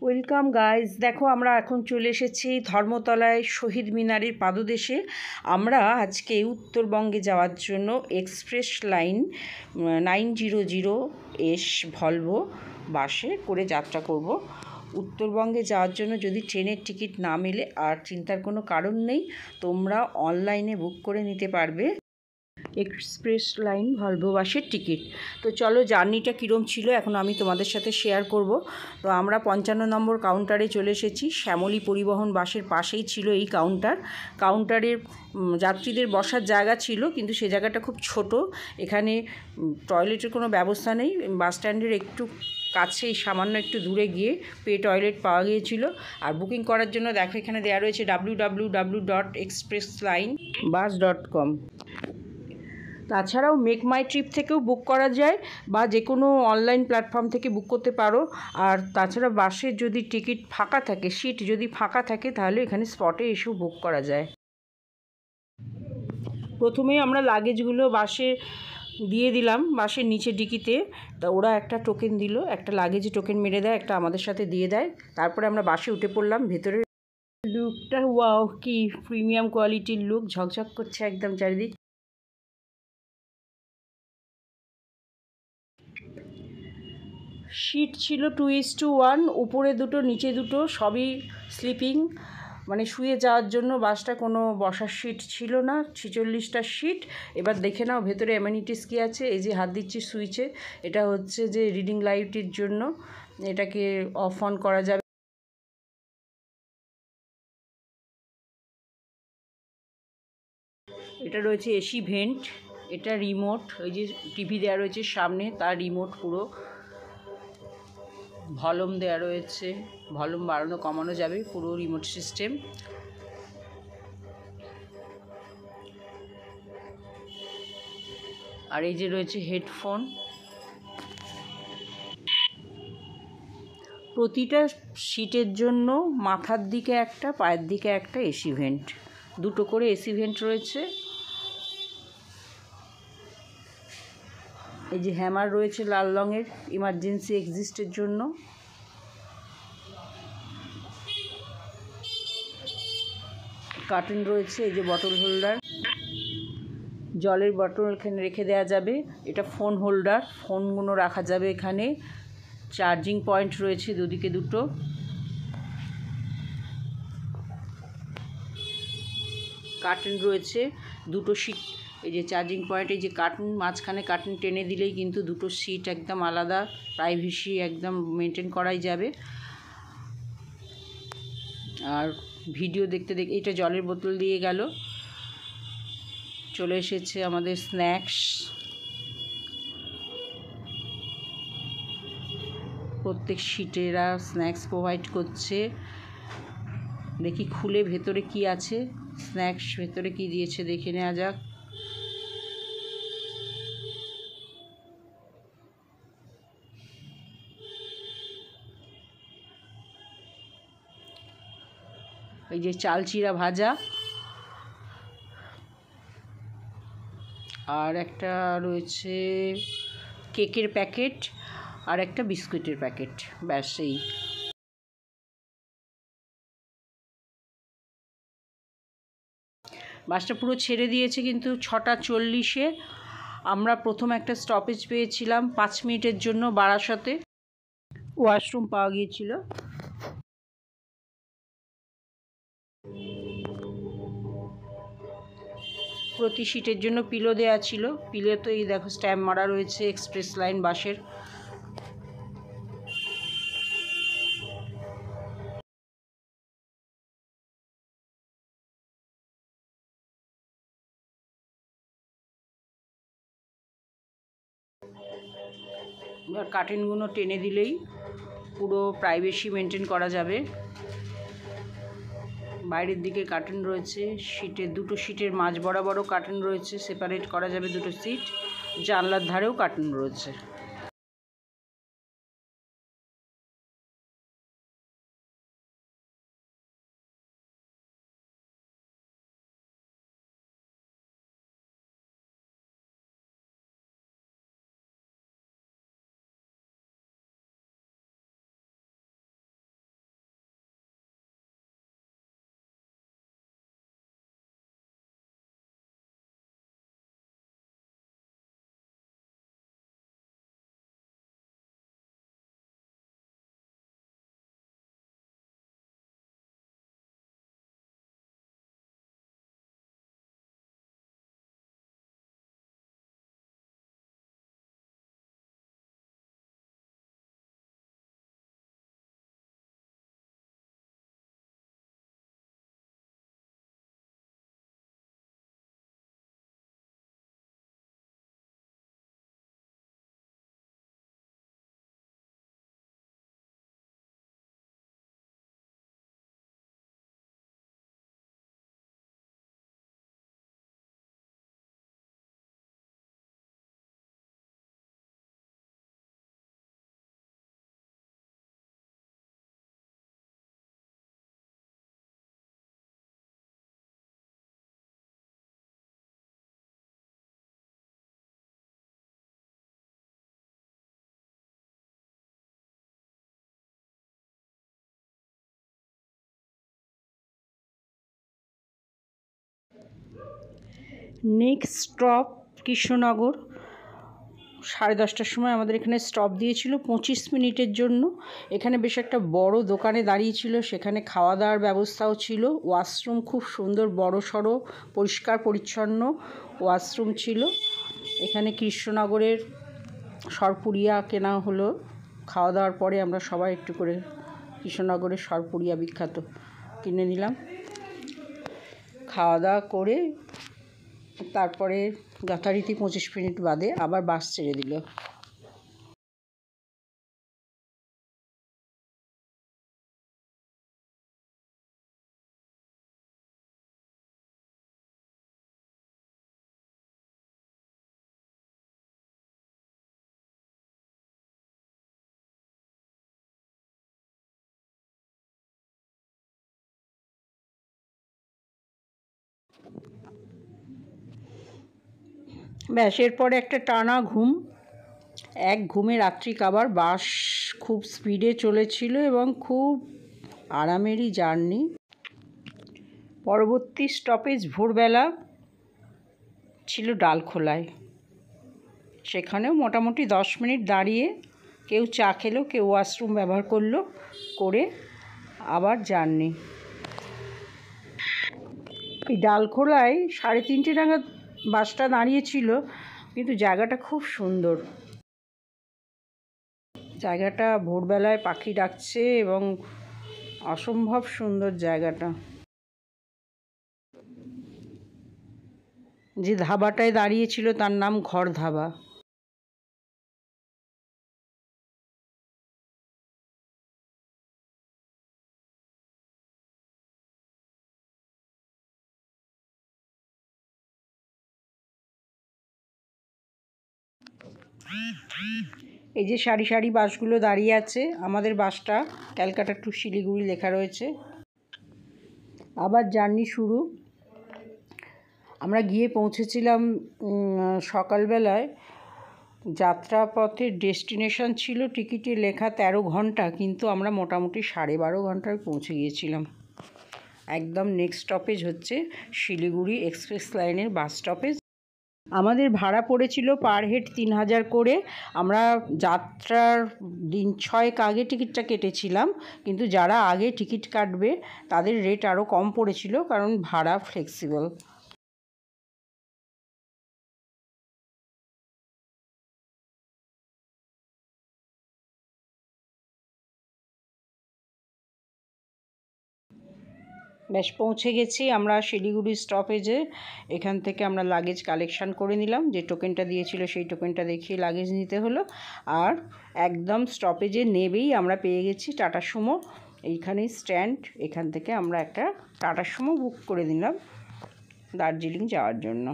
Welcome guys, দেখো আমরা এখন চলে এসেছি ধর্মতলায় শহীদ মিনারের পাদদেশে। আমরা আজকে উত্তরবঙ্গে যাওয়ার জন্য এক্সপ্রেস লাইন 900 ভলভো বাসে করে যাত্রা করব। উত্তরবঙ্গে যাওয়ার জন্য যদি ট্রেনের টিকিট না মেলে আর চিন্তার কোনো কারণ নেই, তোমরা অনলাইনে বুক করে নিতে পারবে এক্সপ্রেস লাইন ভলভো বাসের টিকিট। তো চলো, জার্নিটা কীরকম ছিল এখন আমি তোমাদের সাথে শেয়ার করব। তো আমরা 55 নম্বর কাউন্টারে চলে এসেছি। শ্যামলী পরিবহন বাসের পাশেই ছিল এই কাউন্টারে যাত্রীদের বসার জায়গা ছিল, কিন্তু সে জায়গাটা খুব ছোট। এখানে টয়লেটের কোনো ব্যবস্থা নেই। বাস স্ট্যান্ডের একটু কাছেই সামান্য একটু দূরে গিয়ে টয়লেট পাওয়া গিয়েছিল। আর বুকিং করার জন্য দেখো এখানে দেওয়া রয়েছে www.expresslinebus.com। তাছাড়াও মেক মাই ট্রিপ থেকেও বুক করা যায় বা যে কোনো অনলাইন প্ল্যাটফর্ম থেকে বুক করতে পারো। আর তাছাড়া বাসের যদি টিকিট ফাঁকা থাকে, সিট যদি ফাঁকা থাকে, তাহলে এখানে স্পটে এসেও বুক করা যায়। প্রথমেই আমরা লাগেজগুলো বাসে দিয়ে দিলাম, বাসের নিচে ডিকিতে। তা ওরা একটা টোকেন দিল, একটা লাগেজে টোকেন মেরে দেয়, একটা আমাদের সাথে দিয়ে দেয়। তারপরে আমরা বাসে উঠে পড়লাম। ভেতরে লুকটা ওয়াও, কি প্রিমিয়াম কোয়ালিটির লুক, ঝকঝক করছে একদম চারিদিক। সিট ছিল 2:1, উপরে দুটো নিচে দুটো, সবই স্লিপিং, মানে শুয়ে যাওয়ার জন্য বাসটা। কোনো বসার সিট ছিল না। 46টা সিট। এবার দেখে নাও ভেতরে অ্যামেনিটিস কী আছে। এই যে হাত দিচ্ছি সুইচে, এটা হচ্ছে যে রিডিং লাইটের জন্য, এটাকে অফ অন করা যাবে। এটা রয়েছে এসি ভেন্ট, এটা রিমোট, ওই যে টিভি দেওয়া রয়েছে সামনে, তার রিমোট পুরো। ভলিউম দেওয়া রয়েছে, ভলিউম বাড়ানো কমানো যাবে, পুরো রিমোট সিস্টেম। আর এই যে রয়েছে হেডফোন। প্রতিটা সিটের জন্য মাথার দিকে একটা, পায়ের দিকে একটা এসি ভেন্ট, দুটো করে এসি ভেন্ট রয়েছে। এই যে হ্যামার রয়েছে লাল রঙের, ইমার্জেন্সি এক্সিস্টের জন্য। কার্টেন রয়েছে, এই যে বটল হোল্ডার, জলের বটল এখানে রেখে দেওয়া যাবে। এটা ফোন হোল্ডার, ফোনগুলো রাখা যাবে এখানে। চার্জিং পয়েন্ট রয়েছে দুদিকে দুটো। কার্টেন রয়েছে দুটো সিট, এই যে চার্জিং পয়েন্ট, এই যে কার্টেন, মাঝখানে কার্টেন টেনে দিলেই কিন্তু দুটো সিট একদম আলাদা, প্রাইভেসি একদম মেনটেন করাই যাবে। আর ভিডিও দেখতে দেখতে এটা জলের বোতল দিয়ে গেল। চলে এসেছে আমাদের স্ন্যাক্স। প্রত্যেক সিটেরা স্ন্যাক্স প্রোভাইড করছে। দেখি খুলে ভেতরে কি আছে, স্ন্যাক্স ভেতরে কি দিয়েছে দেখে নেওয়া যাক। এই যে চাল চিরা ভাজা, আর একটা রয়েছে কেকের প্যাকেট, আর একটা বিস্কুটের প্যাকেট, ব্যাস। এই বাসটা পুরো ছেড়ে দিয়েছে, কিন্তু 6:40-এ আমরা প্রথম একটা স্টপেজ পেয়েছিলাম 5 মিনিটের জন্য বারাসতে। ওয়াশরুম পাওয়া গিয়েছিল। প্রতি সিটের জন্য পিলো দেওয়া ছিল। পিলোতে এই দেখো স্ট্যাম্প মারা রয়েছে এক্সপ্রেস লাইন বাসের। এবার কার্টেনগুলো টেনে দিলেই পুরো প্রাইভেসি মেনটেন করা যাবে। বাইরের দিকে কার্টেন রয়েছে, দুটো সিটের মাঝ বরাবরও কার্টেন রয়েছে, সেপারেট করা যাবে দুটো সিট। জানলার ধারেও কার্টেন রয়েছে। Next stop Krishnanagar. 10:30টার সময় আমাদের এখানে স্টপ দিয়েছিল 25 মিনিটের জন্য। এখানে বেশ একটা বড় দোকানে দাঁড়িয়েছিল, সেখানে খাওয়া দাওয়ার ব্যবস্থাও ছিল। ওয়াশরুম খুব সুন্দর, বড় সড়ো, পরিষ্কার পরিচ্ছন্ন ওয়াশরুম ছিল। এখানে কৃষ্ণনগরের সরপুরিয়া কেনা হলো। খাওয়া দাওয়ার পরে আমরা সবাই একটু করে কৃষ্ণনগরের সরপুরিয়া বিখ্যাত কিনে নিলাম। খাওয়া দাওয়া করে তারপরে যথারীতি 25 মিনিট বাদে আবার বাস ছেড়ে দিল। ব্যাস, এরপরে একটা টানা ঘুম। এক ঘুমে রাত্রি কাবার। বাস খুব স্পিডে চলেছিল এবং খুব আরামেরই জার্নি। পরবর্তী স্টপেজ ভোরবেলা ছিল ডালখোলায়। সেখানেও মোটামুটি 10 মিনিট দাঁড়িয়ে কেউ চা খেলো, কেউ ওয়াশরুম ব্যবহার করলো, করে আবার জার্নি। এই ডালখোলায় 3:30 নাগাদ বাসটা দাঁড়িয়েছিল, কিন্তু জায়গাটা খুব সুন্দর। জায়গাটা ভোরবেলায় পাখি ডাকছে এবং অসম্ভব সুন্দর জায়গাটা। যে ধাবাটায় দাঁড়িয়েছিল তার নাম ঘর ধাবা। এই যে সারি সারি বাসগুলো দাঁড়িয়ে আছে, আমাদের বাসটা ক্যালকাটা টু শিলিগুড়ি লেখা রয়েছে। আবার জার্নি শুরু। আমরা গিয়ে পৌঁছেছিলাম সকালবেলায়। যাত্রাপথের ডেস্টিনেশন ছিল টিকিটে লেখা 13 ঘন্টা, কিন্তু আমরা মোটামুটি 12.5 ঘন্টায় পৌঁছে গিয়েছিলাম। একদম নেক্সট স্টপেজ হচ্ছে শিলিগুড়ি এক্সপ্রেস লাইনের বাস স্টপেজ। আমাদের ভাড়া পড়েছিল পার হেড 3000 করে। আমরা যাত্রার দিন 6 আগে টিকিটটা কেটেছিলাম, কিন্তু যারা আগে টিকিট কাটবে তাদের রেট আরও কম পড়েছিল, কারণ ভাড়া ফ্লেক্সিবল। বেশ, পৌঁছে গেছি আমরা শিলিগুড়ি স্টপেজে। এখান থেকে আমরা লাগেজ কালেকশান করে নিলাম। যে টোকেনটা দিয়েছিল সেই টোকেনটা দেখিয়ে লাগেজ নিতে হলো। আর একদম স্টপেজে নেবেই আমরা পেয়ে গেছি টাটা সুমো। এইখানেই স্ট্যান্ড। এখান থেকে আমরা একটা টাটা সুমো বুক করে দিলাম দার্জিলিং যাওয়ার জন্য।